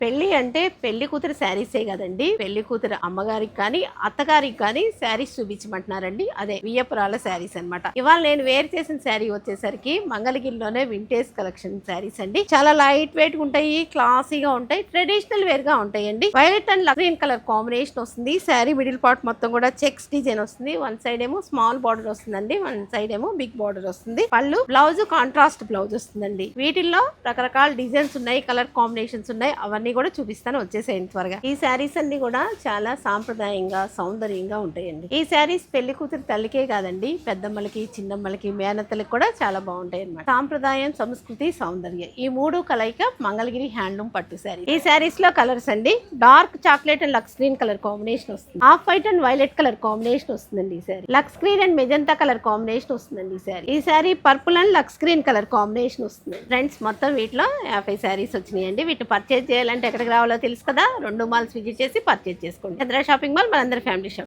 పెళ్లి అంటే పెళ్లి కూతురు శారీసే కదండి, పెళ్లి కూతురు అమ్మగారికి కానీ అత్తగారికి కానీ శారీస్ చూపించమంటున్నారండి. అదే వియ్యపురాల శారీస్ అన్నమాట. ఇవాళ నేను వేర్ చేసిన శారీ వచ్చేసరికి మంగళగిరిలోనే వింటేజ్ కలెక్షన్ శారీస్ అండి. చాలా లైట్ వెయిట్ ఉంటాయి, క్లాసీగా ఉంటాయి, ట్రెడిషనల్ వేర్ గా ఉంటాయండి. Violet and green colour combination వస్తుంది. శారీ మిడిల్ పార్ట్ మొత్తం కూడా చెక్స్ డిజైన్ వస్తుంది. వన్ సైడ్ ఏమో స్మాల్ బార్డర్ వస్తుందండి, వన్ సైడ్ ఏమో బిగ్ బార్డర్ వస్తుంది. పళ్ళు బ్లౌజ్ కాంట్రాస్ట్ బ్లౌజ్ వస్తుందండి. వీటిల్లో రకరకాల డిజైన్స్ ఉన్నాయి, కలర్ కాంబినేషన్స్ ఉన్నాయి. అవన్నీ కూడా చూపిస్తాను, వచ్చేసేయండి త్వరగా. ఈ శారీస్ అన్ని కూడా చాలా సాంప్రదాయంగా సౌందర్యంగా ఉంటాయండి. ఈ శారీస్ పెళ్లి కూతురు తల్లికే కాదండి, పెద్దమ్మలకి చిన్నమ్మలకి మేనత్తలకి కూడా చాలా బాగుంటాయి అన్నమాట. సాంప్రదాయం సంస్కృతి సౌందర్యం ఈ మూడు కలయిక మంగళగిరి హ్యాండ్లూమ్ పట్టు శారీ. ఈ శారీస్ లో కలర్స్ అండి, dark chocolate and lux green colour combination వస్తుంది. Half white and violet colour combination వస్తుందండి ఈ sari. Lux green and magenta colour combination వస్తుందండి ఈ శారీ. ఈ sari purple and lux green colour combination వస్తుంది. ఫ్రెండ్స్ మొత్తం వీటిలో 50 శారీస్ వచ్చినాయండి. వీటిని పర్చేజ్ చేయాలంటే ఎక్కడికి రావాలో తెలుసు కదా, 2 మాల్స్ విజిట్ చేసి పర్చేజ్ చేసుకోండి. చంద్ర షాపింగ్ మాల్, మనందరి ఫ్యామిలీ షాప్.